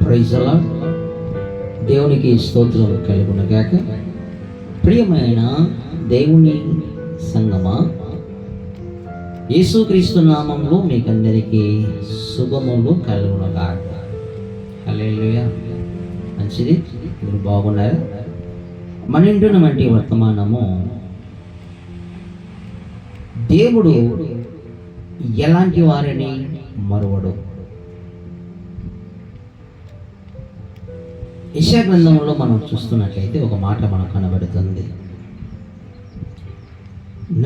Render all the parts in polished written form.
Praise the Lord. దేవునికి స్తోత్రం కలుగునగాక. ప్రియమైన దేవుని సంగమా, యేసుక్రీస్తు నామంలో మీకందరికీ శుభములు కలుగునగాక. హల్లెలూయా. మంచిది, మీరు బాగున్నారు. మన ఇంటున్నటువంటి వర్తమానము, దేవుడు ఎలాంటి వారిని మరువడు. యెషయా గ్రంథంలో మనం చూస్తున్నట్లయితే ఒక మాట మనకు కనబడుతుంది.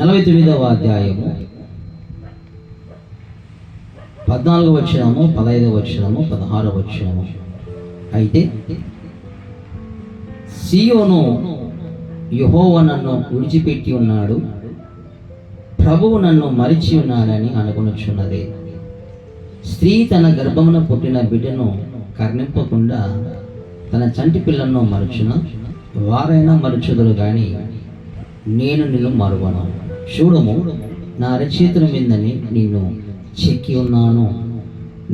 49వ అధ్యాయము 14వ వచనము, 15వ వచనము, 16వ వచనము. అయితే సీయోను యెహోవా నన్ను విడిచిపెట్టి ఉన్నాడు, ప్రభువు నన్ను మరిచి ఉన్నాడని అనుకొనుచున్నది. స్త్రీ తన గర్భమున పుట్టిన బిడ్డను కర్ణింపకుండా తన చంటి పిల్లలను మరుచున వారైనా మరుచుదురు గాని నేను నిన్ను మరువను. చూడము, నా అరచేతుల మీదని నిన్ను చెక్కి ఉన్నాను,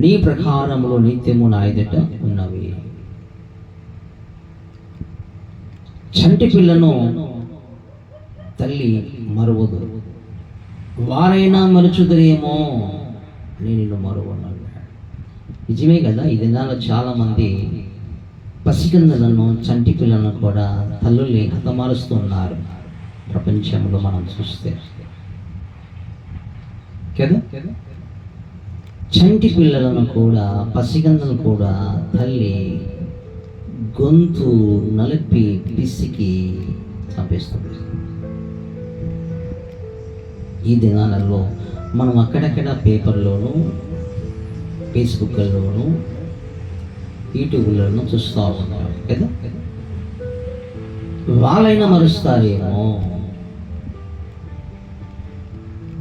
నీ ప్రకారములో నిత్యము నా ఎదుట ఉన్నవి. చంటి పిల్లను తల్లి మరువదు, వారైనా మరుచుదురేమో, నేను నిన్ను మరువను. నిజమే కదా. ఈ దినాల్లో చాలామంది పసికందులను, చంటి పిల్లలను కూడా తల్లుల్ని హతమారుస్తూ ఉన్నారు ప్రపంచంలో మనం చూస్తే కదా. చంటి పిల్లలను కూడా, పసికందులను కూడా తల్లి గొంతు నలిపి పిసికి చంపేస్తుంది. ఈ దినాలలో మనం అక్కడక్కడ పేపర్లోను, ఫేస్బుక్లోను, యూట్యూబ్లను చూస్తూ ఉన్నాం కదా. వాళ్ళైనా మరుస్తారేమో,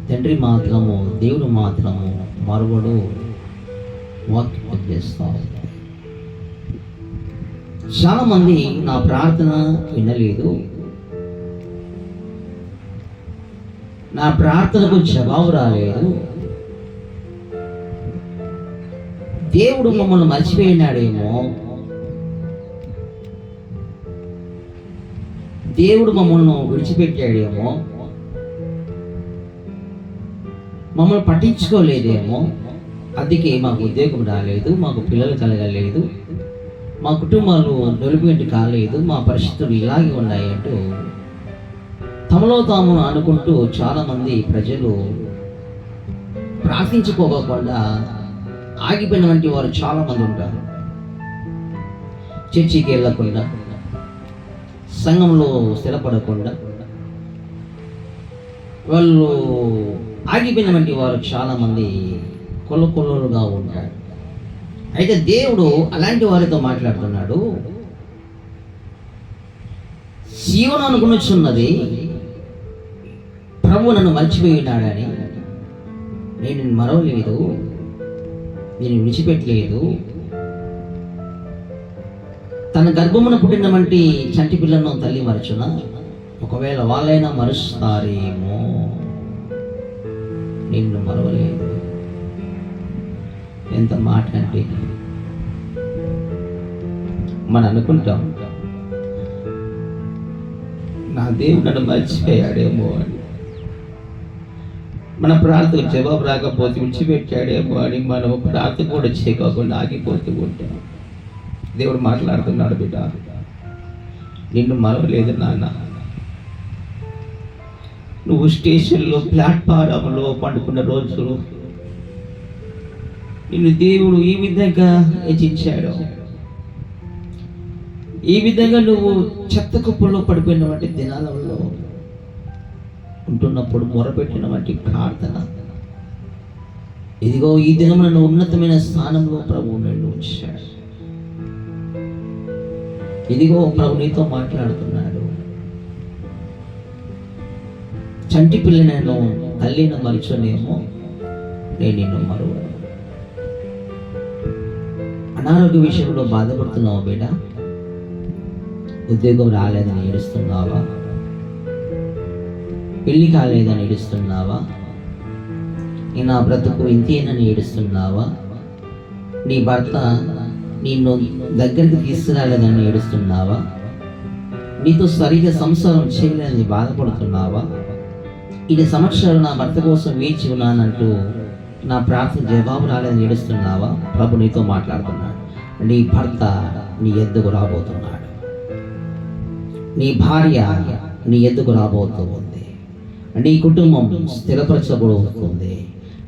తండ్రి మాత్రము, దేవుడు మాత్రము మరువడు, వాక్యం చేస్తా. చాలా మంది నా ప్రార్థన వినలేదు, నా ప్రార్థనకు జవాబు రాలేదు, దేవుడు మమ్మల్ని మర్చిపోయినాడేమో, దేవుడు మమ్మల్ని విడిచిపెట్టాడేమో, మమ్మల్ని పట్టించుకోలేదేమో, అందుకే మాకు ఉద్యోగం రాలేదు, మాకు పిల్లలు కలగలేదు, మా కుటుంబాలు డెవలప్మెంట్ కాలేదు, మా పరిస్థితులు ఇలాగే ఉన్నాయంటూ తమలో తాము అనుకుంటూ చాలామంది ప్రజలు ప్రార్థించుకోకుండా ఆగిపోయినటువంటి వారు చాలామంది ఉంటారు. చర్చికి వెళ్ళకుండా, సంఘంలో స్థిరపడకుండా వాళ్ళు ఆగిపోయినటువంటి వారు చాలామంది కొల్లకొల్లలుగా ఉంటారు. అయితే దేవుడు అలాంటి వారితో మాట్లాడుతున్నాడు. సీయోను అనుకున్నది, ప్రభు నన్ను మర్చిపోయినాడని, నేను మరవలేదు, నేను విడిచిపెట్టలేదు. తన గర్భమున పుట్టినటువంటి చంటి పిల్లను తల్లి మరచున, ఒకవేళ వాళ్ళైనా మరుస్తారేమో, నిన్ను మరవలేదు. ఎంత మాట అంటే మనం అనుకుంటాం, నా దేవుడు నన్ను మర్చిపోయాడేమో అని, మన ప్రార్థన జవాబు రాకపోతే విడిచిపెట్టాడేమో అని మనం ప్రార్థన కూడా చేయకుండా ఆగిపోతూ ఉంటాం. దేవుడు మాట్లాడుతున్నాడు, బిడ్డ నిన్ను మరవలేదు నాన్న. నువ్వు స్టేషన్లో, ప్లాట్ఫారంలో పండుకున్న రోజులు నిన్ను దేవుడు ఈ విధంగా హెచ్చించాడు. ఈ విధంగా నువ్వు చెత్త కుప్పల్లో పడిపోయినటువంటి దినాలలో ఉంటున్నప్పుడు మొరపెట్టినటువంటి ప్రార్థన, ఇదిగో ఈ దినం నన్ను ఉన్నతమైన స్థానంలో ప్రభువు నన్ను ఉంచాడు. ఇదిగో ప్రభు నీతో మాట్లాడుతున్నాడు. చంటి పిల్లలను తల్లిని మరిచోనేమో, నేను నిన్ను మరువను. అనారోగ్య విషయంలో బాధపడుతున్నావు బిడ్డ, ఉద్యోగం రాలేదని ఏడుస్తున్నావా, పెళ్లి కాలేదని ఏడుస్తున్నావా, నా బ్రతుకు ఇంతేనని ఏడుస్తున్నావా, నీ భర్త నిన్ను దగ్గరికి తీసుకురాలేదని ఏడుస్తున్నావా? నీతో సరిగా సంసారం చేయలేదని బాధపడుతున్నావా? 2 సంవత్సరాలు నా భర్త కోసం వేచి ఉన్నానంటూ నా ప్రార్థన జవాబు రాలేదని ఏడుస్తున్నావా? ప్రభు నీతో మాట్లాడుతున్నాడు. నీ భర్త నీ ఎద్దుకు రాబోతున్నాడు. నీ భార్య నీ ఎద్దుకు రాబోతుంది. నీ కుటుంబం స్థిరపరచబడుతుంది.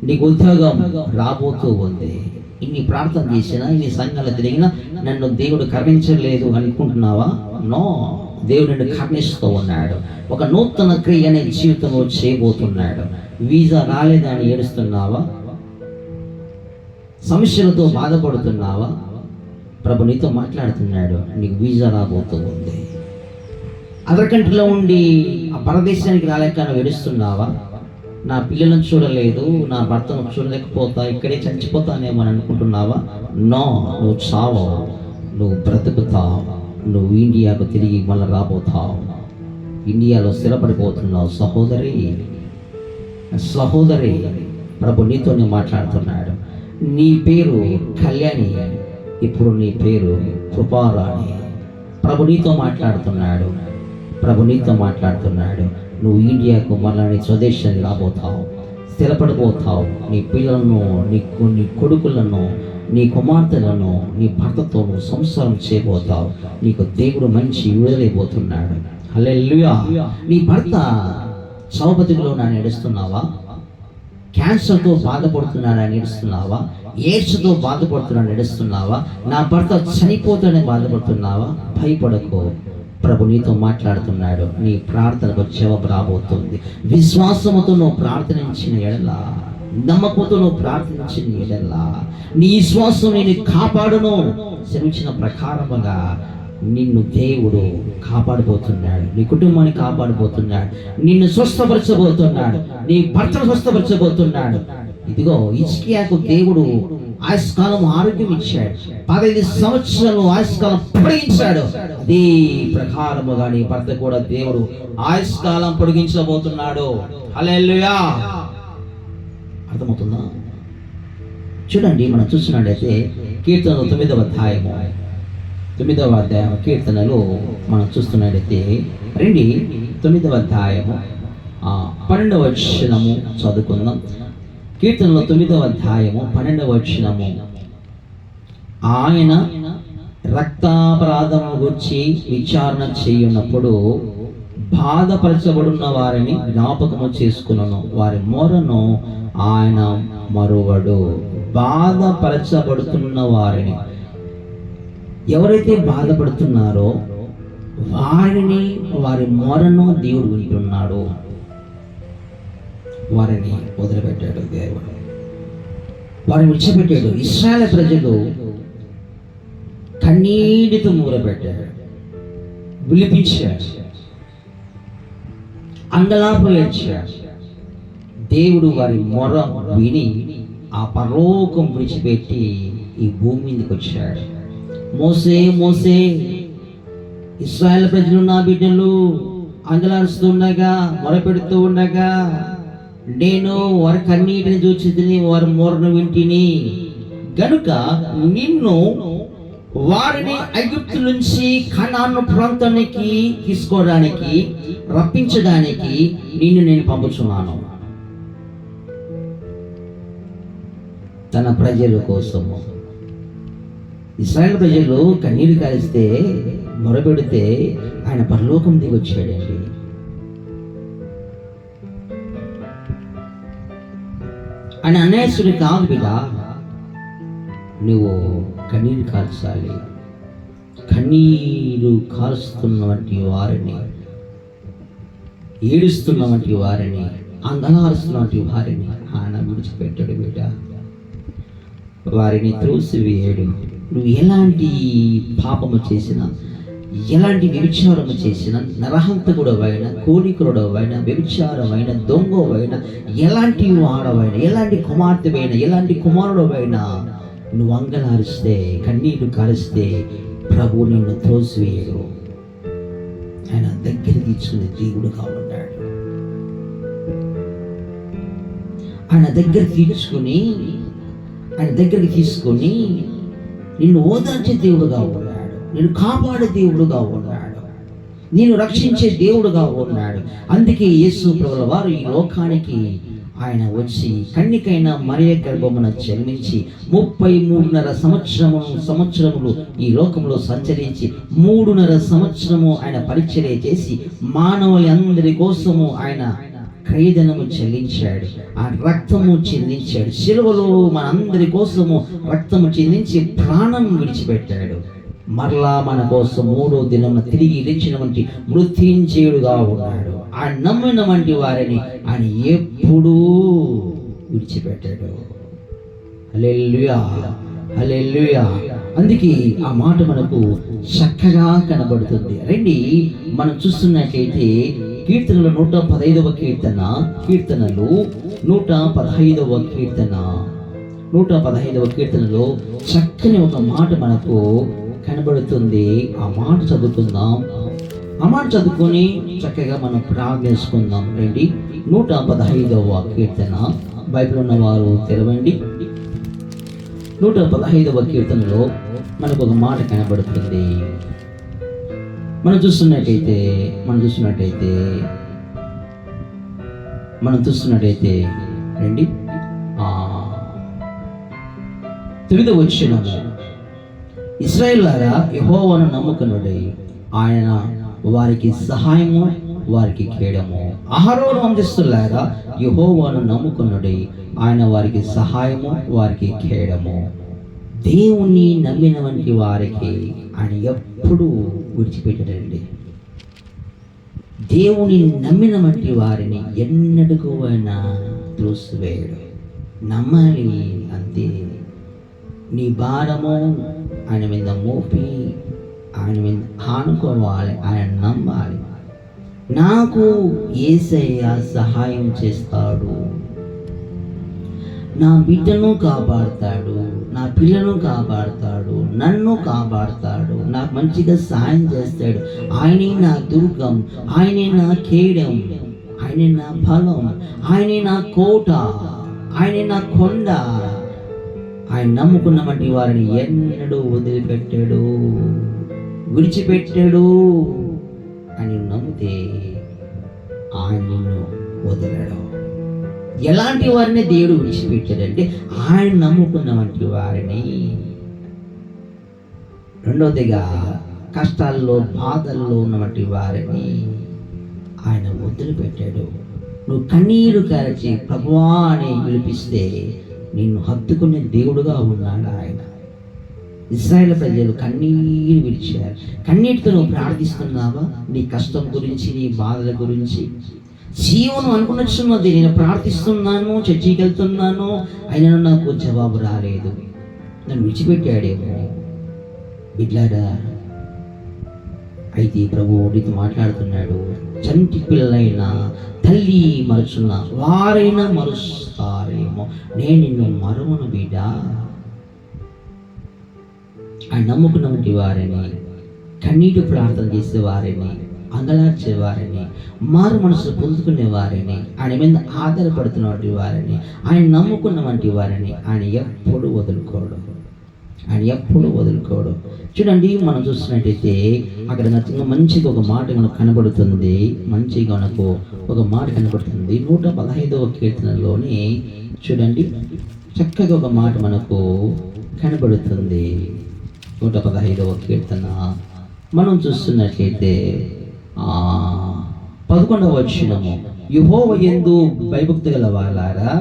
నీకు ఉద్యోగం రాబోతూ ఉంది. ఇన్ని ప్రార్థన చేసినా, ఇన్ని సంఘాలు తిరిగినా నన్ను దేవుడు కరుణించలేదు అనుకుంటున్నావా? నో, దేవుడు నిన్ను కరుణిస్తూ ఉన్నాడు. ఒక నూతన క్రియ అనే జీవితంలో చేయబోతున్నాడు. వీసా రాలేదని ఏడుస్తున్నావా? సమస్యలతో బాధపడుతున్నావా? ప్రభు నీతో మాట్లాడుతున్నాడు. నీకు వీసా రాబోతూ ఉంది. అదర్ కంట్రీలో ఉండి ఆ పరదేశానికి రాలేక నువ్వు ఏడుస్తున్నావా? నా పిల్లలను చూడలేదు, నా భర్తను చూడలేకపోతా, ఇక్కడే చచ్చిపోతానేమో అని అనుకుంటున్నావా? నో, నువ్వు చావు, నువ్వు బ్రతుకుతావు. నువ్వు ఇండియాకు తిరిగి మళ్ళీ రాబోతావు. ఇండియాలో స్థిరపడిపోతున్నావు. సహోదరి, సహోదరి, ప్రభు నీతోనే మాట్లాడుతున్నాడు. నీ పేరు కళ్యాణి, ఇప్పుడు నీ పేరు కృపారాణి. ప్రభు నీతో మాట్లాడుతున్నాడు. ప్రభు నీతో మాట్లాడుతున్నాడు. నువ్వు ఇండియాకు మళ్ళీ నీ స్వదేశానికి రాబోతావు, స్థిరపడిపోతావు. నీ పిల్లలను, నీ కొడుకులను, నీ కుమార్తెలను, నీ భర్తతో నువ్వు సంసారం చేయబోతావు. నీకు దేవుడు మంచి విడుదలైపోతున్నాడు. హల్లెలూయా. నీ భర్త సౌపతిలో నన్ను ఏడుస్తున్నావా? క్యాన్సర్తో బాధపడుతున్నాడని ఏడుస్తున్నావా? ఎయిడ్స్తో బాధపడుతున్నాడని ఏడుస్తున్నావా? నా భర్త చనిపోతాడని బాధపడుతున్నావా? భయపడకు, ప్రభు నీతో మాట్లాడుతున్నాడు. నీ ప్రార్థనకు జవాబు రాబోతుంది. విశ్వాసముతో నువ్వు ప్రార్థించిన ఎడల, నమ్మకంతో నువ్వు ప్రార్థించిన ఎడల నీ విశ్వాసం నేను కాపాడును సెలవిచ్చిన ప్రకారముగా నిన్ను దేవుడు కాపాడబోతున్నాడు. నీ కుటుంబాన్ని కాపాడబోతున్నాడు. నిన్ను స్వస్థపరచబోతున్నాడు. నీ భర్తను స్వస్థపరచబోతున్నాడు. ఇదిగో హిజ్కియాకు దేవుడు ఆయుష్కాలం ఆరోగ్యం ఇచ్చాడు. 15 సంవత్సరాలు ఆయుష్కాలం పొడిగించాడు. అదే ప్రకారముగా నీ భర్త కూడా దేవుడు ఆయుష్కాలం పొడిగించబోతున్నాడు. హల్లెలూయా. అర్థమవుతుందా? చూడండి, మనం చూసినట్లయితే కీర్తనలు 9వ అధ్యాయము కీర్తనలు మనం చూస్తున్నట్లయితే రండి, 9వ అధ్యాయము 12వ వచనము చదువుకుందాం. కీర్తనలో 9వ అధ్యాయము 12వ వచనము. ఆయన రక్తాపరాధము గురించి విచారణ చేయున్నప్పుడు బాధపరచబడున్న వారిని జ్ఞాపకము చేసుకున్నాను, వారి మొరను ఆయన మరువడు. బాధపరచబడుతున్న వారిని, ఎవరైతే బాధపడుతున్నారో వారిని, వారి మొరను దేవుడు వింటున్నాడు. వారిని వదిలిపెట్టాడు దేవుడు, వారిని విడిచిపెట్టాడు. ఇశ్రాయేలు ప్రజలు కన్నీటితో మొరపెట్టాడు, విలిపించాడు, అంగలార్పులు ఏడ్చాడు. దేవుడు వారి మొర విని ఆ పరలోకం విడిచిపెట్టి ఈ భూమి మీదకి వచ్చాడు. మోసే మోసే, ఇశ్రాయేలు ప్రజలు నా బిడ్డలు అంగలారుస్తూ ఉండగా, మొరపెడుతూ ఉండగా నేను వారి కన్నీటిని చూచి తిని, వారి మొరను వింటిని గనుక నిన్ను వారిని ఐగుప్తు నుంచి కనాను ప్రాంతానికి తీసుకోవడానికి, రప్పించడానికి నిన్ను నేను పంపుచున్నాను. తన ప్రజల కోసము. ఇశ్రాయేలు ప్రజలు కన్నీరు కాలిస్తే, మొరపెడితే ఆయన పరలోకం దిగి వచ్చాడండి. ఆయన అన్యాయస్తుడు కాదు బిడ్డ. నువ్వు కన్నీరు కాల్చాలి. కన్నీరు కాల్స్తున్నటువంటి వారిని, ఏడుస్తున్నటువంటి వారిని, అంగలారుస్తున్నటువంటి వారిని ఆయన విడిచిపెట్టాడు బిడ్డ. వారిని త్రోసివేయడు. నువ్వు ఎలాంటి పాపము చేసినా, ఎలాంటి వ్యభిచారము చేసినా, నరహంతకుడవైనా, కోడికుడవైనా, వ్యభిచారమైన, దొంగవైనా, ఎలాంటి వాడవైనా, ఎలాంటి కుమార్తెవైనా, ఎలాంటి కుమారుడవైనా నువ్వు అంగలారిస్తే, కన్నీరు కారిస్తే ప్రభు నిన్ను త్రోసివేయడు. ఆయన దగ్గర తీసుకునే దేవుడుగా ఉన్నాడు. ఆయన దగ్గరికి తీసుకొని నిన్ను ఓదార్చే దేవుడుగా ఉన్నాడు, నిన్ను కాపాడే దేవుడుగా ఉన్నాడు, నేను రక్షించే దేవుడుగా ఉన్నాడు. అందుకే యేసు ప్రభుల వారు ఈ లోకానికి ఆయన వచ్చి కన్నికైన మరియ గర్భమున జన్మించి 33.5 సంవత్సరములు ఈ లోకంలో సంచరించి 3.5 సంవత్సరము ఆయన పరిచర్య చేసి మానవులందరి కోసము ఆయన క్రయధనము చెల్లించాడు, ఆ రక్తము చెల్లించాడు. శిలువలో మనందరి కోసము రక్తము చెల్లించి ప్రాణం విడిచిపెట్టాడు. మరలా మన కోసం 3వ దినమున తిరిగి లేచినటువంటి మృత్యుంజయుడుగా ఉన్నాడు. ఆయన నమ్మిన వంటి వారిని ఆయన ఎప్పుడూ విడిచిపెట్టాడు. హల్లెలూయా, హల్లెలూయా. అందుకే ఆ మాట మనకు చక్కగా కనబడుతుంది. రండి, మనం చూస్తున్నట్లయితే కీర్తనలు 115వ కీర్తనలు 115వ కీర్తనలో చక్కని ఒక మాట మనకు కనబడుతుంది. ఆ మాట చదువుకుందాం. ఆ మాట చదువుకొని చక్కగా మనం ప్రార్థించుకుందాం. రండి, 115వ కీర్తన బైబిల్ ఉన్నవారు తెరవండి. 115వ కీర్తనలో మనకు ఒక మాట కనబడుతుంది. మనం చూస్తున్నట్టయితే రండి, 9వ వచనము, ఇశ్రాయేలులారా యెహోవాను నమ్ముకొనుడి, ఆయన వారికి సహాయము వారికి కేడము. అహరోను వంశస్థులారా యెహోవాను నమ్ముకొనుడి, ఆయన వారికి సహాయము వారికి కేడము. దేవుణ్ణి నమ్మిన వంటి వారికి ఆయన ఎప్పుడు విడిచిపెట్టడండి. దేవుని నమ్మిన వంటి వారిని ఎన్నడూ అయినా త్రోసివేయడు. నమ్మాలి అంతే. నీ భారము ఆయన మీద మోపి ఆయన మీద ఆనుకోవాలి, ఆయన నమ్మాలి. నాకు యేసయ్య సహాయం చేస్తాడు, నా బిడ్డను కాపాడుతాడు, నా పిల్లను కాపాడుతాడు, నన్ను కాపాడుతాడు, నాకు మంచిగా సాయం చేస్తాడు. ఆయనే నా దుర్గం, ఆయనే నా కేడం, ఆయనే నా బలం, ఆయనే నా కోట, ఆయనే నా కొండ. ఆయన నమ్ముకున్న వంటి వారిని ఎన్నడూ వదిలిపెట్టాడు, విడిచిపెట్టాడు అని నమ్మితే ఆయన నిన్ను వదలడు. ఎలాంటి వారిని దేవుడు విడిచిపెట్టాడంటే ఆయన నమ్ముకున్న వంటి వారిని. రెండవదిగా కష్టాల్లో బాధల్లో ఉన్నటువంటి వారిని ఆయన వదిలిపెట్టాడు. నువ్వు కన్నీరు కార్చి ప్రభువా అని విలిపిస్తే నిన్ను హత్తుకునే దేవుడుగా ఉన్నాడు ఆయన. ఇశ్రాయేలు ప్రజలు కన్నీరు విడిచారు. కన్నీటితో నువ్వు ప్రార్థిస్తున్నావా? నీ కష్టం గురించి, నీ బాధల గురించి. జీవనం అనుకున్నది, నేను ప్రార్థిస్తున్నాను, చర్చికి వెళ్తున్నాను, అయినా నాకు జవాబు రాలేదు, నన్ను విడిచిపెట్టాడేమో. బిడ్లారా, అయితే ప్రభు నీతో మాట్లాడుతున్నాడు. చంటి పిల్లలైనా తల్లి మరుచున్న వారైనా మరుస్తారేమో, నేను నిన్ను మరువను బిడ్డ. ఆయన నమ్ముకున్నటువంటి వారిని, కన్నీటి ప్రార్థన చేసే వారిని, అంగలార్చే వారిని, మారు మనసు పొందుకునే వారిని, ఆయన మీద ఆధారపడుతున్నటువంటి వారిని, ఆయన నమ్ముకున్న వంటి వారిని ఆయన ఎప్పుడు వదులుకోడు, ఆయన ఎప్పుడు వదులుకోడు. చూడండి, మనం చూస్తున్నట్టయితే అక్కడ మంచిగా ఒక మాట మనకు కనబడుతుంది. మంచిగా మనకు ఒక మాట కనబడుతుంది 115వ కీర్తనలోని. చూడండి, చక్కగా ఒక మాట మనకు కనబడుతుంది. 115వ కీర్తన మనం చూస్తున్నట్లయితే 11వ వచనము, యెహోవా యందు భయభక్తి గల వాలారా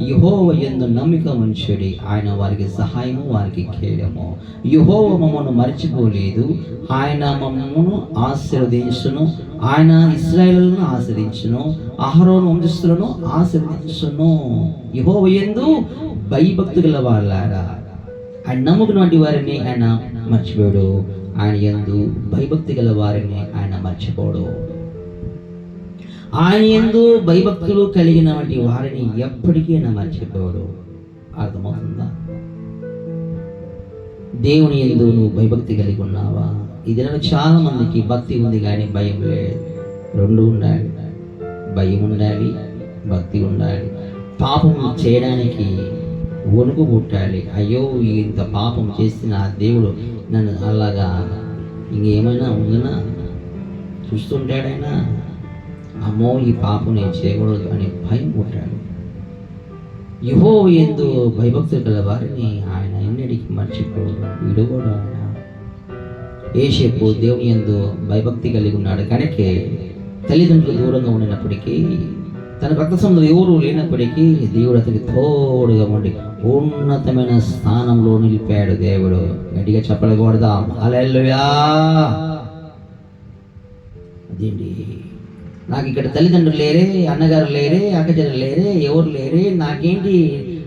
యెహోవా యందు నమ్మిక ఉంచుడి, ఆయన వారికి సహాయము వారికి కేడము. యెహోవా మమ్మను మర్చిపోలేదు, ఆయన మమ్మను ఆశీర్వదించును, ఆయన ఇశ్రాయేలును ఆశీర్వదించును, అహరోను వంశస్థులను ఆశీర్వదించును. యెహోవా యందు భయభక్తి గల వాలారా, ఆయన నమ్ముకున్నటువంటి వారిని ఆయన మర్చిపోడు, ఆయన యందు భయభక్తి గల వారిని ఆయన మర్చిపోడు. ఆయన యందు భయభక్తులు కలిగిన వంటి వారిని ఎప్పటికీ ఆయన మర్చిపోడు. అర్థమవుతుందా? దేవుని యందు నువ్వు భయభక్తి కలిగి ఉన్నావా? ఇది చాలా మందికి భక్తి ఉంది కానీ భయం లేదు. రెండు ఉండాలి, భయం ఉండాలి, భక్తి ఉండాలి. పాపం చేయడానికి వణుకు పుట్టాలి. అయ్యో, ఇంత పాపం చేసిన ఆ దేవుడు నన్ను అలాగా ఇంకేమైనా ఉందనా చూస్తుంటాడైనా, అమ్మో ఈ పాపం నేను చేయకూడదు అనే భయం పుట్టాడు. యెహోవా యందు భయభక్తులు గల వారిని ఆయన ఎన్నటికీ మర్చిపోడు, విడువడు. ఆయన యోసేపు దేవుని యందు భయభక్తి కలిగి ఉన్నాడు కనుకే తల్లిదండ్రులు దూరంగా ఉండినప్పటికీ, తన రక్త సంబంధులు ఎవరు లేనప్పటికీ దేవుడు అతనికి తోడుగా ఉండి ఉన్నతమైన స్థానంలో నిలిపాడు. దేవుడు గట్టిగా చెప్పకూడదాం హల్లెలూయా. అదేంటి, నాకు ఇక్కడ తల్లిదండ్రులు లేరే, అన్నగారు లేరే, అక్కచెల్లెలు లేరే, ఎవరు లేరే, నాకేంటి,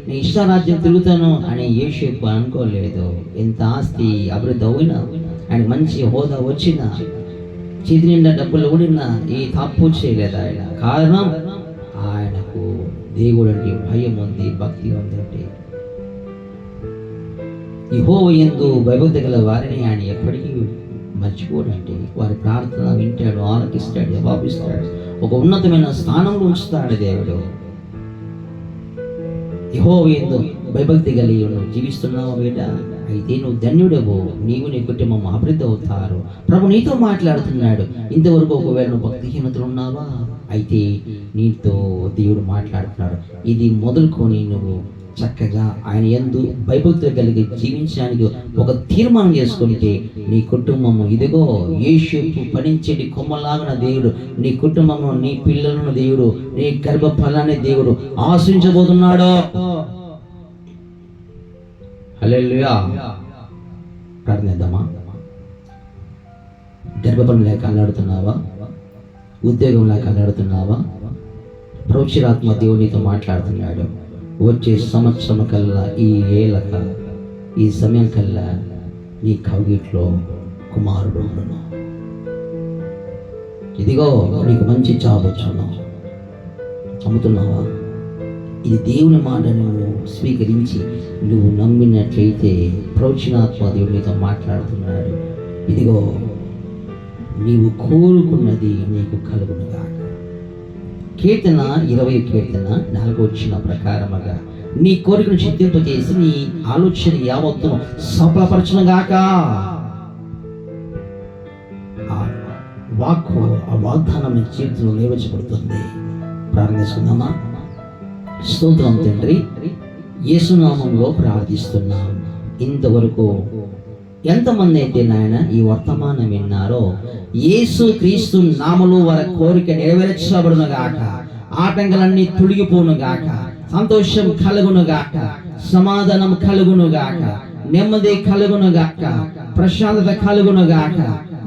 నేను ఇష్టారాజ్యం తిరుగుతాను అని యోసేపు అనుకోలేదు. ఎంత ఆస్తి అభివృద్ధి అయినా, ఆయన మంచి హోదా వచ్చిన, చేతి నిండా డబ్బులు ఊడినా ఈ తప్పు చేయలేదు ఆయన. కారణం ఆయనకు దేవుడు అంటే భయం ఉంది, భక్తి ఉంది. అంటే యెహోవా యందు భయభక్తి గల వారిని ఆయన ఎప్పటికీ మర్చిపోడంటే వారి ప్రార్థన వింటాడు, ఆలకిస్తాడు, జవాబిస్తాడు, ఒక ఉన్నతమైన స్థానంలో ఉంచుతాడు దేవుడు. యెహోవా యందు భయభక్తి కలిగి నువ్వు జీవిస్తున్నావు బిడ్డ, అయితే నువ్వు ధన్యుడవు, నీవు నీ కుటుంబం అభివృద్ధి అవుతారు. ప్రభు నీతో మాట్లాడుతున్నాడు. ఇంతవరకు ఒకవేళ నువ్వు భక్తిహీనతలు ఉన్నావా, అయితే నీతో దేవుడు మాట్లాడుతున్నాడు. ఇది మొదలుకొని నువ్వు చక్కగా ఆయన యందు భయభక్తులు కలిగి జీవించడానికి ఒక తీర్మానం చేసుకుంటే నీ కుటుంబము ఇదిగో యోసేపు ఫలించేటి కొమ్మలాగిన దేవుడు నీ కుటుంబము, నీ పిల్లలను దేవుడు, నీ గర్భఫలాన్ని దేవుడు ఆశించబోతున్నాడు. హల్లెలూయా. ప్రార్థిద్దామా? గర్భఫలం లేక అల్లాడుతున్నావా? ఉద్యోగం లేక అల్లాడుతున్నావా? ప్రవచనాత్మ దేవుడు నీతో మాట్లాడుతున్నాడు. వచ్చే సంవత్సరం కల్లా, ఈ ఏళ్ళక, ఈ సమయం కల్లా నీ కవిగిట్లో కుమారుడు ఉండును. ఇదిగో నీకు మంచి జాబ్ వచ్చును. నమ్ముతున్నావా? ఇది దేవుని మాట నువ్వు స్వీకరించి నువ్వు నమ్మినట్లయితే ప్రవచనాత్మ దేవుడు నీతో మాట్లాడుతున్నాడు. ఇదిగో నీవు కోరుకున్నది నీకు కలుగునుగా. కీర్తన 20 కీర్తన 4 వచ్చిన ప్రకారముగా నీ కోరికను సిద్ధింపజేసి నీ ఆలోచన యావత్తును సఫలపరచునుగాక. ఆ వాక్కు, ఆ వాగ్దానం నీ జీవితంలో నెరవేర్చబడుతుంది. ప్రారంభిస్తున్నామా? స్తోత్రం తండ్రి, యేసునామంలో ప్రార్థిస్తున్నాం. ఇంతవరకు ఎంతమంది అయితే నాయన ఈ వర్తమానం విన్నారో, యేసు క్రీస్తు నామములో వారి కోరిక నెరవేర్చబడును గాక, ఆటంకాలన్నీ తొలగిపోను గాక, సంతోషం కలుగును గాక, సమాధానం కలుగును గాక, నెమ్మది కలుగును గాక, ప్రశాంతత కలుగును గాక,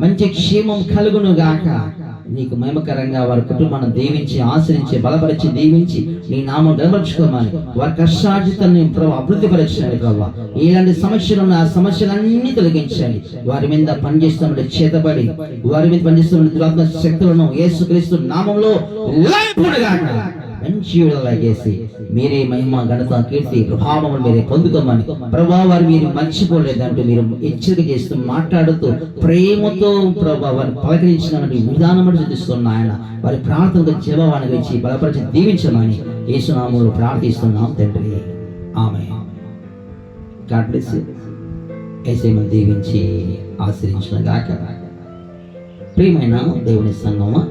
మంచి క్షేమం కలుగును గాక. నీకు మహిమకరంగా వారి కుటుంబాన్ని దీవించి, ఆశ్రయించి, బలపరిచి, దీవించి నీ నామం గర్వపరచుకోమని, వారి కష్టార్జితాన్ని ప్రభు అభివృద్ధిపరచండి. ప్రభు ఇలాంటి సమస్యలు ఉన్న ఆ సమస్యలన్నీ తొలగించండి. వారి మీద పనిచేస్తున్న చేతబడి, వారి మీద పనిచేస్తున్న దురాత్మ శక్తులను యేసుక్రీస్తు నామంలో లేపునుగాక. మంచి లాగేసి మీరే మహిమ, ఘనత, కీర్తి, ప్రభావం మీరే పొందుకోమని ప్రభా వారు మీరు మర్చిపోలేదంటూ మీరు హెచ్చరిక చేస్తూ మాట్లాడుతూ ప్రేమతో ప్రభా వారిని పలకరించిన విధానం చూపిస్తున్న ఆయన వారి ప్రార్థనకు జవాబాన్ని ఇచ్చి బలపరిచి దీవించమని యేసునామములో ప్రార్థిస్తున్నాం తండ్రి, ఆమేన్. God bless you. యేసయ్యను దీవించి ఆశీర్వదించును గాక. ప్రియమైన దేవుని సంగమా,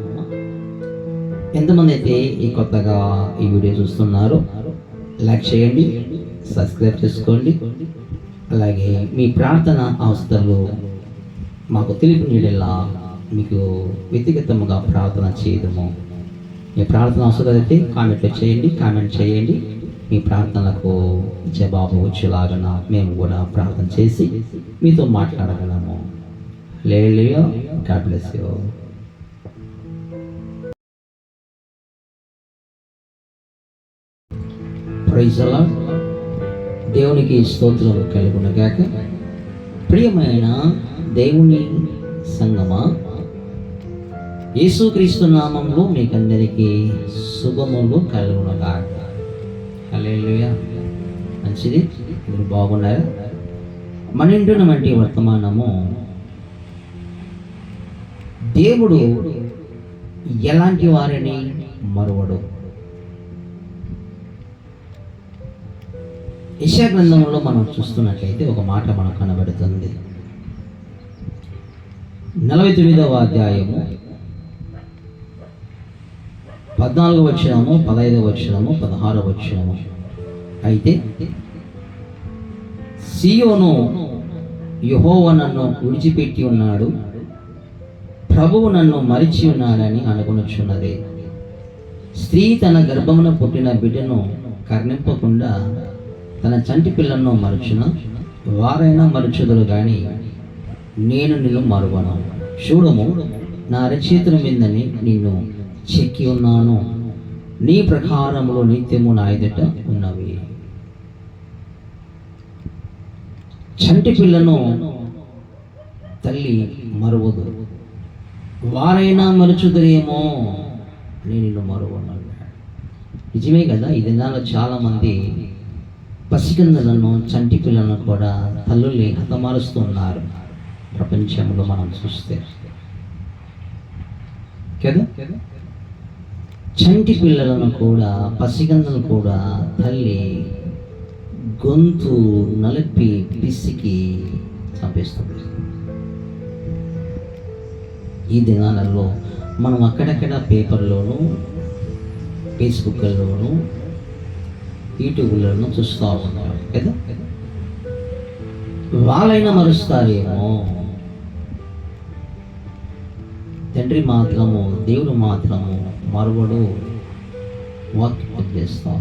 ఎంతమంది అయితే ఈ కొత్తగా ఈ వీడియో చూస్తున్నారో లైక్ చేయండి, సబ్స్క్రైబ్ చేసుకోండి. అలాగే మీ ప్రార్థన అవసరాలు మాకు తెలిపి నీడేలా మీకు వ్యక్తిగతంగా ప్రార్థన చేయడము. మీ ప్రార్థన అవసరాలు అయితే కామెంట్ చేయండి. మీ ప్రార్థనలకు జవాబు వచ్చేలాగా మేము కూడా ప్రార్థన చేసి మీతో మాట్లాడగలము. హల్లెలూయా. God bless you. Praise the Lord. దేవునికి స్తోత్రం కలుగునుగాక. ప్రియమైన దేవుని సంగమా, యేసుక్రీస్తు నామములో మీకందరికీ శుభములు కలుగునుగాక. హల్లెలూయా. మంచిది, మీరు బాగున్నారా? మన ఇంటున్నటువంటి వర్తమానము, దేవుడు ఎలాంటి వారిని మరువడు. యెషయా గ్రంథంలో మనం చూస్తున్నట్లయితే ఒక మాట మనకు కనబడుతుంది. 49వ అధ్యాయము 14వ వచనము, 15వ వచనము, 16వ వచనము. అయితే సీయోను యెహోవా నన్ను విడిచిపెట్టి ఉన్నాడు, ప్రభువు నన్ను మరిచి ఉన్నాడని అనుకొనుచున్నది. స్త్రీ తన గర్భమున పుట్టిన బిడ్డను కర్ణింపకుండా తన చంటి పిల్లను మరుచున వారైనా మరుచుదురు గాని నేను నిన్ను మరువను. చూడము, నా అరచేతుల మీదని నిన్ను చెక్కి ఉన్నాను, నీ ప్రకారములు నిత్యము నా ఎదుట ఉన్నవి. చంటి పిల్లను తల్లి మరువదు, వారైనా మరుచుదురేమో, నేను నిన్ను మరువను. నిజమే కదా. ఈ దినాల్లో చాలామంది పసికందులను, చంటి పిల్లలను కూడా తల్లుల్ని హతమారుస్తూ ఉన్నారు. ప్రపంచంలో మనం చూస్తే కదా, చంటి పిల్లలను కూడా, పసికందులను కూడా తల్లి గొంతు నలిపి పిసికి చంపేస్తుంది. ఈ దినాలలో మనం అక్కడక్కడ పేపర్లోను, ఫేస్బుక్లోను, యూట్యూబ్లోను చూస్తూ ఉన్నాం కదా. వాళ్ళైనా మరుస్తారేమో, తండ్రి మాత్రము, దేవుడు మాత్రము మరువడు, వాక్యం చేస్తా.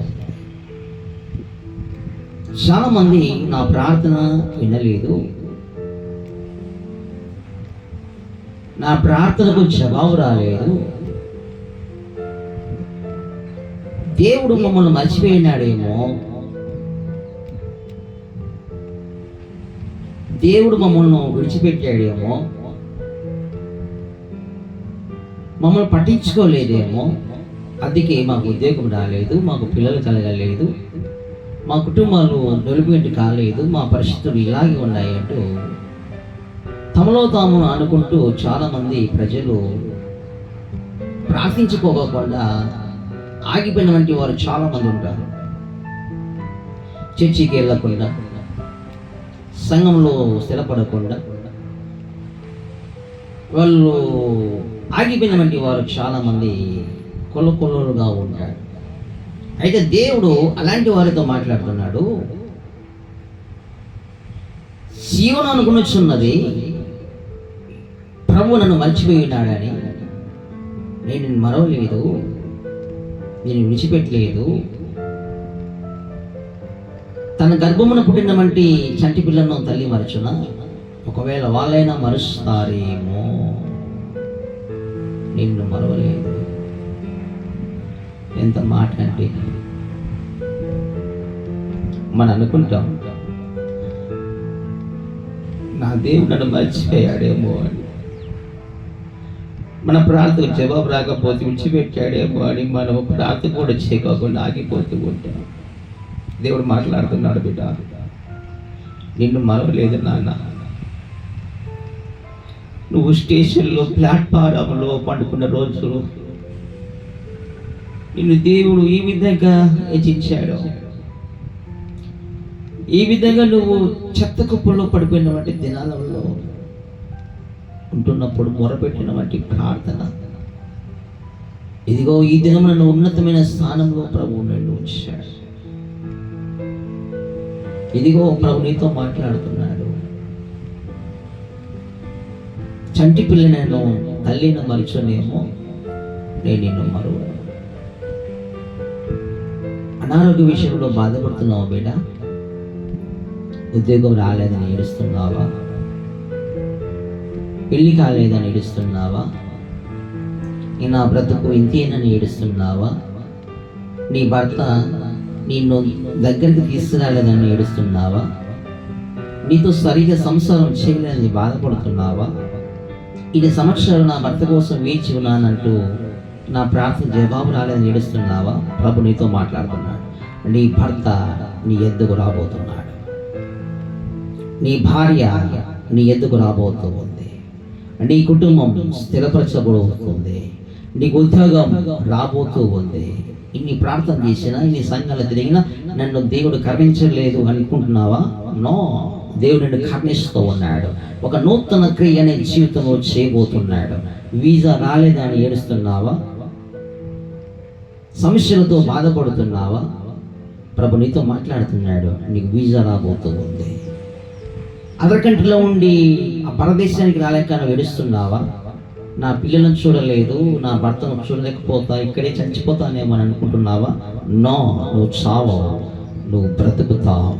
చాలా మంది నా ప్రార్థన వినలేదు, నా ప్రార్థనకు జవాబు రాలేదు, దేవుడు మమ్మల్ని మర్చిపోయినాడేమో, దేవుడు మమ్మల్ని విడిచిపెట్టాడేమో, మమ్మల్ని పట్టించుకోలేదేమో, అందుకే మాకు ఉద్యోగం రాలేదు, మాకు పిల్లలు కలగలేదు, మా కుటుంబాలు డెవలప్మెంట్ కాలేదు, మా పరిస్థితులు ఇలాగే ఉన్నాయంటూ తమలో తాము అనుకుంటూ చాలామంది ప్రజలు ప్రార్థించుకోకుండా ఆగిపోయినటువంటి వారు చాలామంది ఉంటారు. చర్చికి వెళ్ళకుండా, సంఘంలో స్థిరపడకుండా వాళ్ళు ఆగిపోయినటువంటి వారు చాలామంది కొల్లలుగా ఉంటారు. అయితే దేవుడు అలాంటి వారితో మాట్లాడుతున్నాడు. సీయోను అనుకున్నది, ప్రభు నన్ను మర్చిపోయి ఉన్నాడని, నేను నిన్ను మరవలేదు, నేను విడిచిపెట్టలేదు. తన గర్భమున పుట్టినటువంటి చంటి పిల్లను తల్లి మరచున, ఒకవేళ వాళ్ళైనా మరుస్తారేమో, నిన్ను మరవలేదు. ఎంత మాట అంటే మనం అనుకుంటాం, నా దేవుడు నన్ను మర్చిపోయాడేమో అని, మన ప్రార్థన జవాబు రాకపోతే విడిచిపెట్టాడేమో అని మనం ప్రార్థన కూడా చేయకుండా ఆగిపోతూ ఉంటాం. దేవుడు మాట్లాడుతున్నాడు, బిడ్డ నిన్ను మరవలేదు నాన్న. నువ్వు స్టేషన్లో, ప్లాట్ఫారంలో పండుకున్న రోజులు నిన్ను దేవుడు ఈ విధంగా హెచ్చించాడు. ఈ విధంగా నువ్వు చెత్త కుప్పల్లో పడిపోయినటువంటి దినాలలో ఉంటున్నప్పుడు మొరపెట్టినటువంటి ప్రార్థన, ఇదిగో ఈ దినం నన్ను ఉన్నతమైన స్థానంలో ప్రభువు నన్ను ఉంచాడు. ఇదిగో ప్రభు నీతో మాట్లాడుతున్నాడు. చంటి పిల్లనేమో తల్లిని మరచునేమో, నేను నిన్ను మరువను. అనారోగ్య విషయంలో బాధపడుతున్నావు బిడ్డ, ఉద్యోగం రాలేదని ఏడుస్తున్నావా, పెళ్లి కాలేదని ఏడుస్తున్నావా, నా బ్రతుకు ఇంతేనని ఏడుస్తున్నావా, నీ భర్త నిన్ను దగ్గరికి తీసుకురాలేదని ఏడుస్తున్నావా, నీతో సరిగా సంసారం చేయలేదని బాధపడుతున్నావా, ఇది సంవత్సరాలు నా భర్త కోసం వేచి ఉన్నానంటూ నా ప్రార్థన జవాబు రాలేదని ఏడుస్తున్నావా? ప్రభు నీతో మాట్లాడుతున్నాడు. నీ భర్త నీ ఎద్దుకు రాబోతున్నాడు, నీ భార్య నీ ఎద్దుకు రాబోతూ ఉంది, నీ కుటుంబం స్థిరపరచబడుతుంది, నీకు ఉద్యోగం రాబోతూ ఉంది, ఇన్ని ప్రార్థన చేసినా, ఇన్ని సంఘాలు తిరిగినా నన్ను దేవుడు కరుణించలేదు అనుకుంటున్నావా? నో, దేవుడు నిన్ను కరుణిస్తూ ఉన్నాడు. ఒక నూతన క్రియ అనే జీవితంలో చేయబోతున్నాడు. వీసా రాలేదని ఏడుస్తున్నావా? సమస్యలతో బాధపడుతున్నావా? ప్రభు నీతో మాట్లాడుతున్నాడు. నీకు వీసా రాబోతుంది. అదర్ కంట్రీలో ఉండి ఆ పరదేశానికి రాలేక నువ్వు ఏడుస్తున్నావా? నా పిల్లలను చూడలేదు, నా భర్తను చూడలేకపోతా, ఇక్కడే చచ్చిపోతానేమో అని అనుకుంటున్నావా? నో, నువ్వు చావు, నువ్వు బ్రతుకుతావు.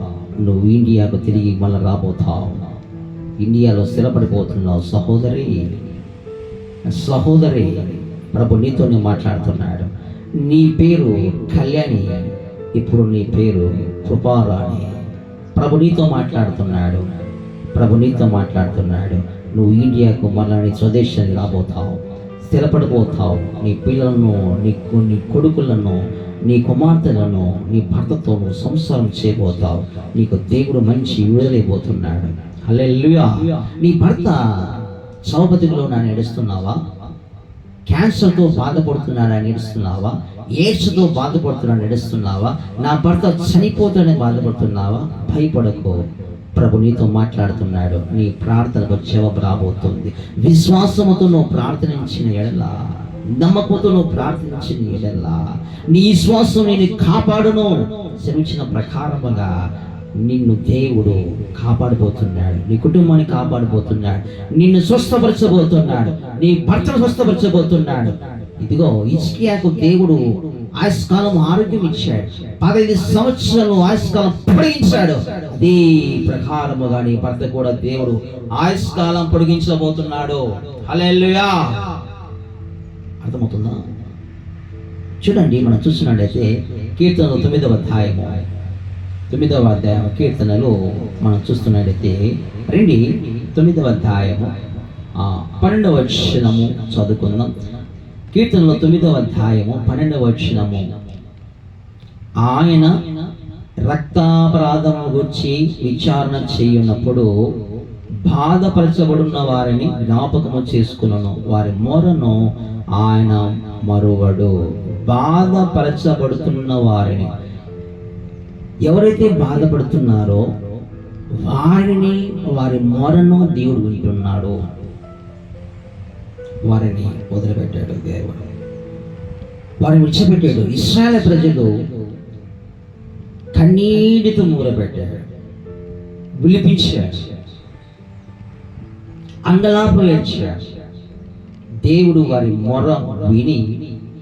నువ్వు ఇండియాకు తిరిగి మళ్ళీ రాబోతావు. ఇండియాలో స్థిరపడిపోతున్నావు. సహోదరి, సహోదరి, ప్రభు నీతోనే మాట్లాడుతున్నాడు. నీ పేరు కళ్యాణి, ఇప్పుడు నీ పేరు కృపారాణి. ప్రభు నీతో మాట్లాడుతున్నాడు. ప్రభు నీతో మాట్లాడుతున్నాడు. నువ్వు ఇండియాకు మళ్ళీ నీ స్వదేశానికి రాబోతావు, స్థిరపడిపోతావు. నీ పిల్లలను, నీ కొడుకులను, నీ కుమార్తెలను, నీ భర్తతో నువ్వు సంసారం చేయబోతావు. నీకు దేవుడు మంచి విడుదలైపోతున్నాడు. హల్లెలూయా. నీ భర్త చౌపతిలో నన్ను ఏడుస్తున్నావా? క్యాన్సర్తో బాధపడుతున్నాడని ఏడుస్తున్నావా? ఎయిడ్స్తో బాధపడుతున్నాడని ఏడుస్తున్నావా? నా భర్త చనిపోతాడని బాధపడుతున్నావా? భయపడకు, ప్రభు నీతో మాట్లాడుతున్నాడు. నీ ప్రార్థనకు జవాబు రాబోతుంది. విశ్వాసముతో నువ్వు ప్రార్థించిన ఎడల, నమ్మకంతో నువ్వు ప్రార్థించిన ఎడల నీ విశ్వాసం నేను కాపాడును సెలవిచ్చిన ప్రకారముగా నిన్ను దేవుడు కాపాడబోతున్నాడు. నీ కుటుంబాన్ని కాపాడబోతున్నాడు. నిన్ను స్వస్థపరచబోతున్నాడు. నీ భర్తను స్వస్థపరచబోతున్నాడు. ఇదిగో హిజ్కియాకు దేవుడు ఆయుష్కాలం ఆరోగ్యం ఇచ్చాడు. 15 సంవత్సరాలు ఆయుష్కాలం పొడిగించాడు. అదే ప్రకారముగా నీ భర్త కూడా దేవుడు ఆయుష్కాలం పొడిగించబోతున్నాడు. హల్లెలూయా. అర్థమవుతుందా? చూడండి, మనం చూస్తున్నట్లయితే కీర్తనలు 9వ అధ్యాయము కీర్తనలు మనం చూస్తున్నట్లయితే రండి, 9వ అధ్యాయము 12వ వచనము చదువుకుందాం. కీర్తనలో 9వ అధ్యాయము 12వ వచనము. ఆయన రక్తాపరాధము గురించి విచారణ చేయున్నప్పుడు బాధపరచబడున్న వారిని జ్ఞాపకము చేసుకును, వారి మొరను ఆయన మరువడు. బాధపరచబడుతున్న వారిని, ఎవరైతే బాధపడుతున్నారో వారిని, వారి మొరను దేవుడు వింటున్నాడు. వారిని వదిలిపెట్టాడు దేవుడు, వారిని విడిచిపెట్టాడు. ఇశ్రాయేలు ప్రజలు కన్నీటితో మొరపెట్టాడు, విలిపించాడు, అంగలాపు ఏడ్చాడు. దేవుడు వారి మొర విని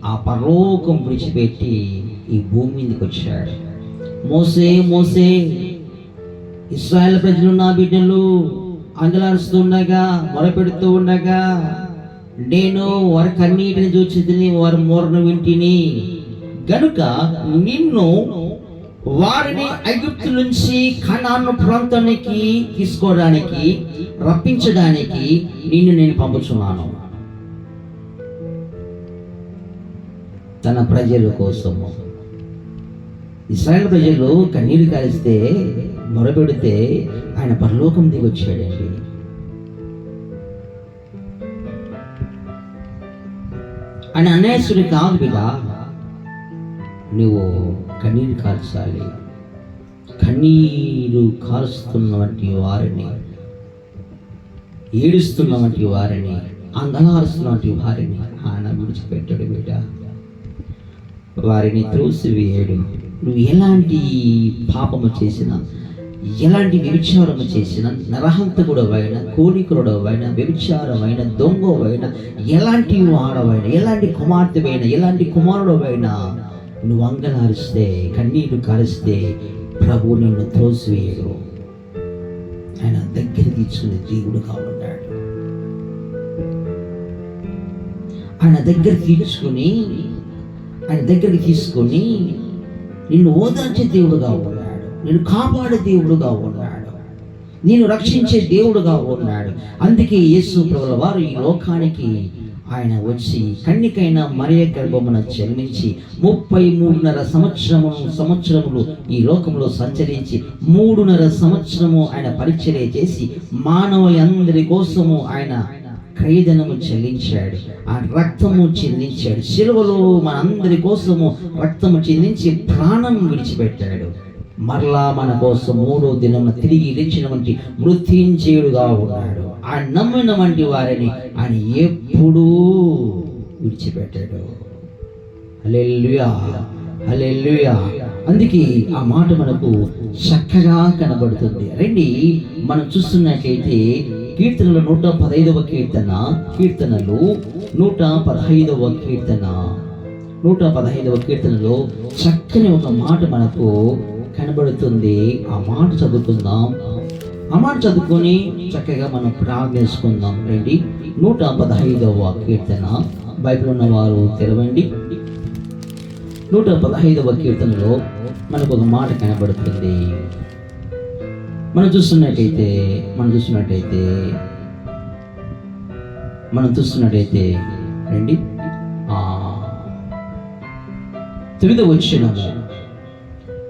ఆ పరలోకం విడిచిపెట్టి ఈ భూమి మీదకి వచ్చాడు. మోసే మోసే, ఇశ్రాయేలు ప్రజలు నా బిడ్డలు అంగలారుస్తూ ఉండగా, మొరపెడుతూ ఉండగా నేను వారి కన్నీటిని చూచితిని, వారి మొరను వింటిని గనుక నిన్ను వారిని ఐగుప్తు నుంచి కనాను ప్రాంతానికి తీసుకోవడానికి, రప్పించడానికి నిన్ను నేను పంపుచున్నాను. తన ప్రజల కోసము. ఇశ్రాయేలు ప్రజలు కన్నీరు కారిస్తే, మొరపెడితే ఆయన పరలోకం దిగి వచ్చాడండి. ఆయన అన్యాయస్తుడు కాదు బిడ్డ. నువ్వు కన్నీరు కార్చాలి. కన్నీరు కారుస్తున్నటువంటి వారిని, ఏడుస్తున్నటువంటి వారిని, అంగలారుస్తున్నటువంటి వారిని ఆయన విడిచిపెట్టాడు బిడ్డ. వారిని త్రోసివేయడు. నువ్వు ఎలాంటి పాపము చేసినా, ఎలాంటి వ్యభిచారము చేసినా, నరహంతకుడవైన, కోడికుడవైన, వ్యభిచారమైన, దొంగవైన, ఎలాంటి వాడవైన, ఎలాంటి కుమార్తెవైన, ఎలాంటి కుమారుడవైనా నువ్వు అంగలారిస్తే, కన్నీరు కారిస్తే ప్రభు నిన్ను త్రోసివేయడు. ఆయన దగ్గర తీసుకునే దేవుడుగా ఉన్నాడు. ఆయన దగ్గరికి తీసుకొని నిన్ను ఓదార్చే దేవుడుగా ఉన్నాడు. నిన్ను కాపాడే దేవుడుగా ఉన్నాడు. నిన్ను రక్షించే దేవుడుగా ఉన్నాడు. అందుకే యేసు ప్రభుల వారు ఈ లోకానికి ఆయన వచ్చి కన్యకైన మరియ గర్భమున జన్మించి 33.5 సంవత్సరములు ఈ లోకంలో సంచరించి 3.5 సంవత్సరము ఆయన పరిచర్య చేసి మానవులందరి కోసము ఆయన క్రయధనము చెల్లించాడు, ఆ రక్తము చెల్లించాడు. శిలువలో మనందరి కోసము రక్తము చెల్లించి ప్రాణం విడిచిపెట్టాడు. మరలా మన కోసం మూడో దినమున తిరిగి లేచినటువంటి మృత్యుంజయుడుగా ఉన్నాడు. ఆయన నమ్మిన వంటి వారిని ఆయన ఎప్పుడూ విడిచిపెట్టాడు. హల్లెలూయా, హల్లెలూయా. అందుకే ఆ మాట మనకు చక్కగా కనబడుతుంది. రండి మనం చూస్తున్నట్లయితే కీర్తనలు 115వ కీర్తనలు 115వ కీర్తనలో చక్కని ఒక మాట మనకు కనబడుతుంది. ఆ మాట చదువుకుందాం. ఆ మాట చదువుకొని చక్కగా మనం ప్రార్థించుకుందాం. రండి 115వ కీర్తన బైబిల్ ఉన్నవారు తెరవండి. 115వ కీర్తనలో మనకు ఒక మాట కనబడుతుంది. మనం చూస్తున్నట్టయితే రండి 9వ వచనము.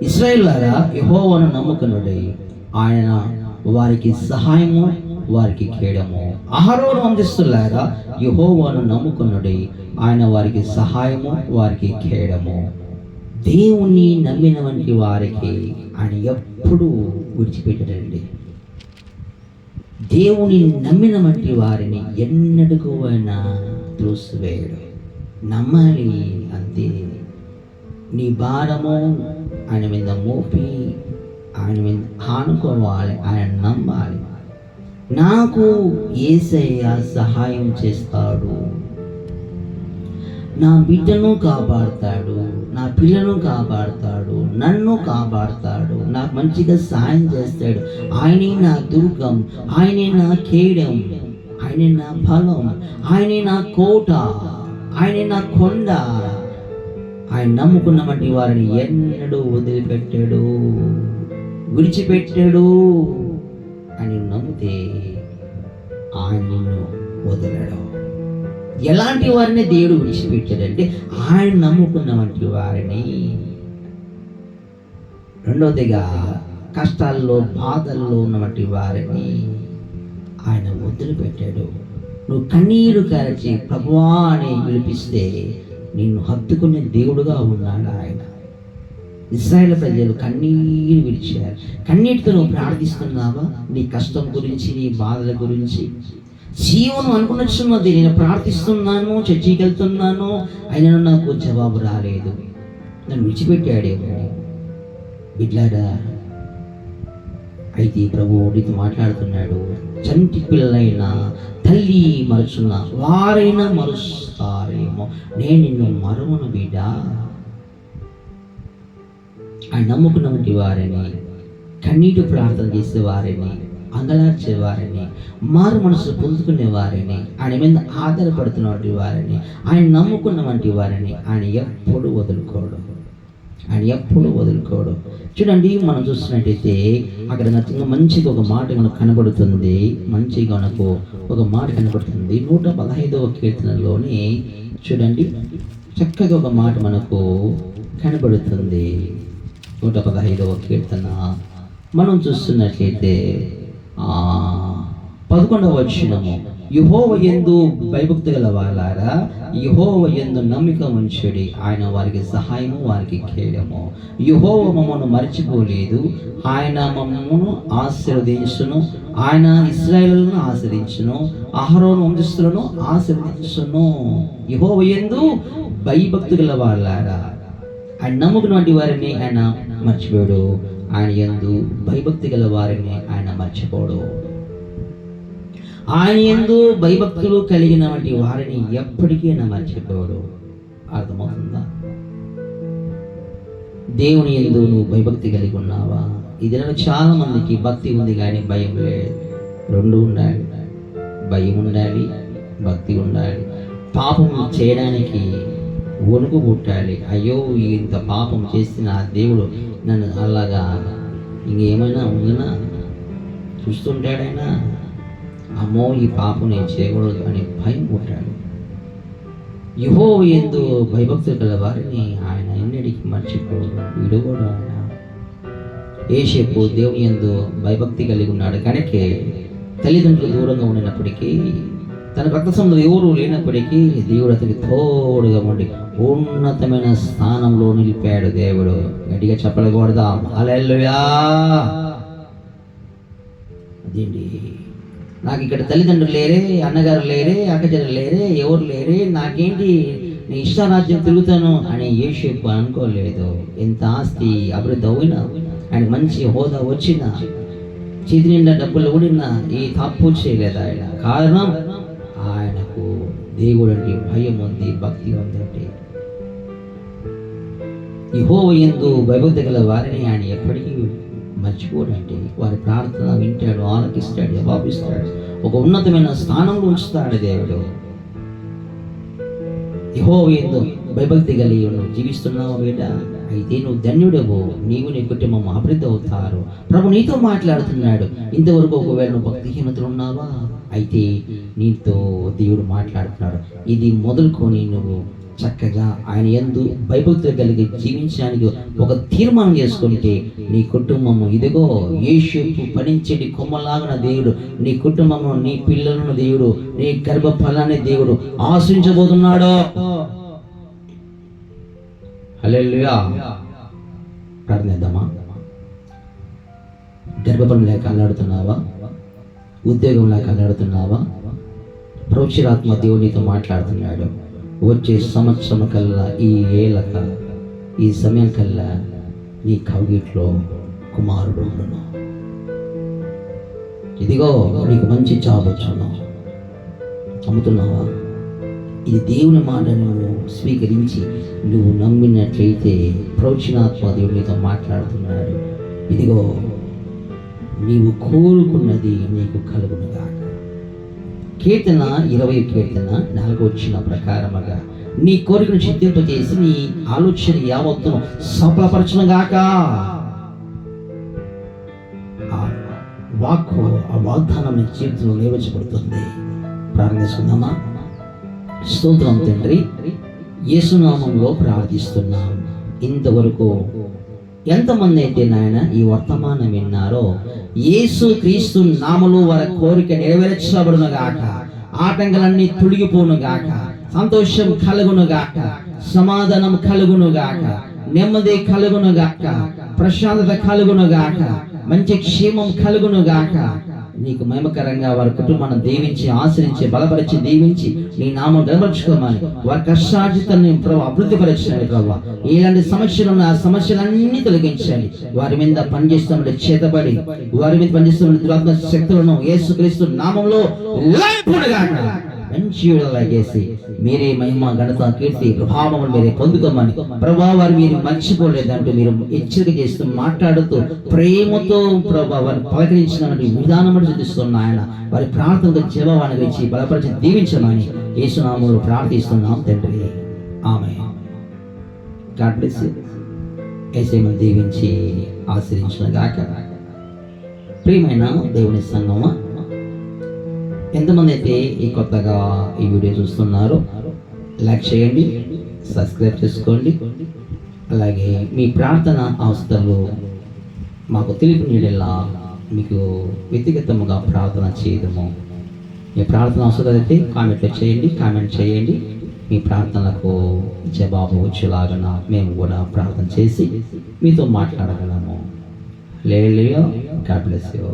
ఇశ్రాయేలులారా యెహోవాను నమ్ముకొనుడి, ఆయన వారికి సహాయము వారికి కేడము. అహరోను వంశస్థులారా యెహోవాను నమ్ముకొనుడి, ఆయన వారికి సహాయము వారికి కేడము. దేవుని నమ్మిన వంటి వారికి ఆయన ఎప్పుడు విడిచిపెట్టడండి. దేవుని నమ్మిన వంటి వారిని ఎన్నడూ ఆయన త్రోసివేయడు. నమ్మాలి అంతే. నీ భారము ఆయన మీద మోపి ఆయన మీద ఆనుకోవాలి, ఆయన నమ్మాలి. నాకు యేసయ్య సహాయం చేస్తాడు, నా బిడ్డను కాపాడుతాడు, నా పిల్లను కాపాడుతాడు, నన్ను కాపాడుతాడు, నాకు మంచిగా సాయం చేస్తాడు. ఆయనే నా దుర్గం, ఆయనే నా కేడం, ఆయనే నా బలం, ఆయనే నా కోట, ఆయనే నా కొండ. ఆయన నమ్ముకున్నటువంటి వారిని ఎన్నడూ వదిలిపెట్టాడు, విడిచిపెట్టాడు. అని నమ్మితే ఆయన నిన్ను వదలడు. ఎలాంటి వారిని దేవుడు విడిచిపెట్టాడంటే ఆయన నమ్ముకున్న వంటి వారిని. రెండవదిగా కష్టాల్లో బాధల్లో ఉన్నటువంటి వారిని ఆయన వదిలిపెట్టాడు. నువ్వు కన్నీరు కార్చి ప్రభువా అని విలిపిస్తే నిన్ను హత్తుకునే దేవుడుగా ఉన్నాడు ఆయన. ఇశ్రాయేలు ప్రజలు కన్నీరు విడిచారు. కన్నీటితో నువ్వు ప్రార్థిస్తున్నావా? నీ కష్టం గురించి, నీ బాధల గురించి. జీవనం అనుకున్నది, నేను ప్రార్థిస్తున్నాను, చర్చికి వెళ్తున్నాను, అయినా నాకు జవాబు రాలేదు, నన్ను విడిచిపెట్టాడేమో. బిడ్లారా, అయితే ప్రభు నీతో మాట్లాడుతున్నాడు. చంటి పిల్లలైన తల్లి మరుచున్న వారైనా మరుస్తారేమో, నేను నిన్ను మరువను బిడ్డ. ఆయన నమ్ముకున్నటువంటి వారిని, కన్నీటి ప్రార్థన చేసే వారిని, అంగలార్చే వారిని, మారు మనసు పొందుకునే వారిని, ఆయన మీద ఆధారపడుతున్నటువంటి వారిని, ఆయన నమ్ముకున్నటువంటి వారిని ఆయన ఎప్పుడు వదులుకోడు. చూడండి, మనం చూస్తున్నట్టయితే అక్కడ నాకు మంచిగా ఒక మాట మనకు కనబడుతుంది. 115వ కీర్తనలోని చూడండి, చక్కగా ఒక మాట మనకు కనబడుతుంది. 115వ కీర్తన మనం చూస్తున్నట్లయితే 11వ వచనము. యెహోవా యందు భయభక్తి గల వాలారా, యెహోవా యందు నమ్మిక ఉంచుడి, ఆయన వారికి సహాయము వారికి కేడము. యెహోవా మమ్మను మరచిపోలేదు, ఆయన మమ్మను ఆశీర్వదించును, ఆయన ఇశ్రాయేలును ఆశీర్వదించును, అహరోను వంశస్థులను ఆశీర్వదించును. యెహోవా యందు భయభక్తి గల వాలారా, ఆయన నమ్ముకున్నటువంటి వారిని ఆయన మర్చిపోడు, ఆయన యందు భయభక్తి గల వారిని ఆయన మర్చిపోడు. ఆయన యందు భయభక్తులు కలిగిన వంటి వారిని ఎప్పటికీ ఆయన మర్చిపోడు. అర్థమవుతుందా? దేవుని యందు నువ్వు భయభక్తి కలిగి ఉన్నావా? ఈ దినాల్లో చాలా మందికి భక్తి ఉంది కానీ భయం లేదు. రెండు ఉండాలి, భయం ఉండాలి, భక్తి ఉండాలి. పాపం చేయడానికి వణుకు పుట్టాలి. అయ్యో, ఇంత పాపం చేసిన ఆ దేవుడు నన్ను అలాగా ఇంకేమైనా ఉందనా చూస్తుంటాడైనా, అమ్మో ఈ పాపం నేను చేయకూడదు అని భయం పుట్టాడు. యెహోవా యందు భయభక్తులు గల వారిని ఆయన ఎన్నటికీ మర్చిపోడు, విడువడు. ఆయన యోసేపు దేవుని యందు భయభక్తి కలిగి ఉన్నాడు కనుకే తల్లిదండ్రులు దూరంగా ఉండినప్పటికీ తన రక్త సంబంధులు ఎవరు లేనప్పటికీ దేవుడు అతనికి తోడుగా ఉండి ఉన్నతమైన స్థానంలో నిలిపాడు. దేవుడు గట్టిగా చెప్పకూడదా? హల్లెలూయా. అదేంటి, నాకు ఇక్కడ తల్లిదండ్రులు లేరే, అన్నగారు లేరే, అక్కచెల్లెలు లేరే, ఎవరు లేరే, నాకేంటి, నేను ఇష్టారాజ్యం తిరుగుతాను అని యోసేపు అనుకోలేదు. ఎంత ఆస్తి అభివృద్ధి అయినా, ఆయన మంచి హోదా వచ్చిన, చేతి నిండా డబ్బులు ఊడినా ఏ తప్పు చేయలేదు ఆయన. కారణం, ఆయనకు దేవుడు అంటే భయం ఉంది, భక్తి ఉందంటే. యెహోవా యందు భయభక్తి గల వారిని ఆయన ఎప్పటికీ మర్చిపోడంటే. వారి ప్రార్థన వింటాడు, ఆలకిస్తాడు, జవాబిస్తాడు, ఒక ఉన్నతమైన స్థానంలో ఉంచుతాడు దేవుడు. యెహోవా యందు భయభక్తి కలిగి నువ్వు జీవిస్తున్నావు బిడ్డ, అయితే నువ్వు ధన్యుడవు, నీవు నీ కుటుంబం అభివృద్ధి అవుతారు. ప్రభు నీతో మాట్లాడుతున్నాడు. ఇంతవరకు ఒకవేళ నువ్వు భక్తిహీనతలు ఉన్నావా, అయితే నీతో దేవుడు మాట్లాడుతున్నాడు. ఇది మొదలుకొని నువ్వు చక్కగా ఆయన యందు భయభక్తులు కలిగి జీవించడానికి ఒక తీర్మానం చేసుకుంటే నీ కుటుంబము, ఇదిగో యోసేపు ఫలించేటి కొమ్మలాగిన దేవుడు నీ కుటుంబము, నీ పిల్లలను దేవుడు, నీ గర్భఫలాన్ని దేవుడు ఆశ్రయించబోతున్నాడు. హల్లెలూయా. ప్రార్థిద్దామా? గర్భఫలం లేక అల్లాడుతున్నావా? ఉద్యోగం లేక అల్లాడుతున్నావా? ప్రోక్షరాత్మ దేవుడు నీతో మాట్లాడుతున్నాడు. వచ్చే సంవత్సరం కల్లా, ఈ ఏళ్ళక, ఈ సమయం కల్లా నీ కవిగిట్లో కుమారుడు ఉండును. ఇదిగో నీకు మంచి జాబ్ వచ్చును. నమ్ముతున్నావా? ఇది దేవుని మాట నువ్వు స్వీకరించి నువ్వు నమ్మినట్లయితే ప్రవచనాత్మ దేవుడు నీతో మాట్లాడుతున్నాడు. ఇదిగో నీవు కోరుకున్నది నీకు కలుగునుగా. కీర్తన 20 కీర్తన 4 వచ్చిన ప్రకారముగా నీ కోరికను సిద్ధింపజేసి నీ ఆలోచన యావత్తును సఫలపరచునుగాక. ఆ వాక్కు, ఆ వాగ్దానం నీ జీవితంలో నెరవేర్చబడుతుంది. ప్రార్థిస్తున్నామా? స్తోత్రం తండ్రి, యేసునామంలో ప్రార్థిస్తున్నాం. ఇంతవరకు ఎంతమంది అయితే నాయన ఈ వర్తమానం విన్నారో, యేసు క్రీస్తు నామములో వారి కోరిక నెరవేర్చబడును గాక, ఆటంకాలన్నీ తొలగిపోను గాక, సంతోషం కలుగును గాక, సమాధానం కలుగును గాక, నెమ్మది కలుగును గాక, ప్రశాంతత కలుగును గాక, మంచి క్షేమం కలుగును గాక. నీకు మహిమకరంగా వారి కుటుంబాన్ని దీవించి, ఆశ్రయించి, బలపరిచి, దీవించి నీ నామం గమనించుకోమని, వారి కష్టార్జితాన్ని ప్రభు అభివృద్ధిపరచండి. ప్రభు ఇలాంటి సమస్యలు ఉన్న ఆ సమస్యలన్నీ తొలగించండి. వారి మీద పనిచేస్తున్న చేతబడి, వారి మీద పనిచేస్తున్న దురాత్మ శక్తులను యేసుక్రీస్తు నామంలో లేపుడుగాక. మంచి చేసి మీరే మహిమ, ఘనత, కీర్తి, ప్రభావం మీరే పొందుకోమని ప్రభా వారు మీరు మర్చిపోలేదంటూ మీరు హెచ్చరిక చేస్తూ మాట్లాడుతూ ప్రేమతో ప్రభా వారిని పలకరించిన విధానం చూపిస్తున్న ఆయన వారి ప్రార్థనకు జవాబు ఇచ్చి బలపరిచి దీవించమని యేసునామములో ప్రార్థిస్తున్నాం తండ్రి. ఆమేన్. God bless you. యేసుని దీవించి ఆశీర్వదించును గాక. ప్రియమైన దేవుని సంఘమా, ఎంతమంది అయితే ఈ కొత్తగా ఈ వీడియో చూస్తున్నారో లైక్ చేయండి, సబ్స్క్రైబ్ చేసుకోండి. అలాగే మీ ప్రార్థన అవసరాలు మాకు తెలిపినలా మీకు వ్యక్తిగతంగా ప్రార్థన చేయడము. మీ ప్రార్థన అవసరం అయితే కామెంట్ చేయండి. మీ ప్రార్థనలకు జవాబు వచ్చేలాగా మేము కూడా ప్రార్థన చేసి మీతో మాట్లాడగలము. హల్లెలూయా. God bless you.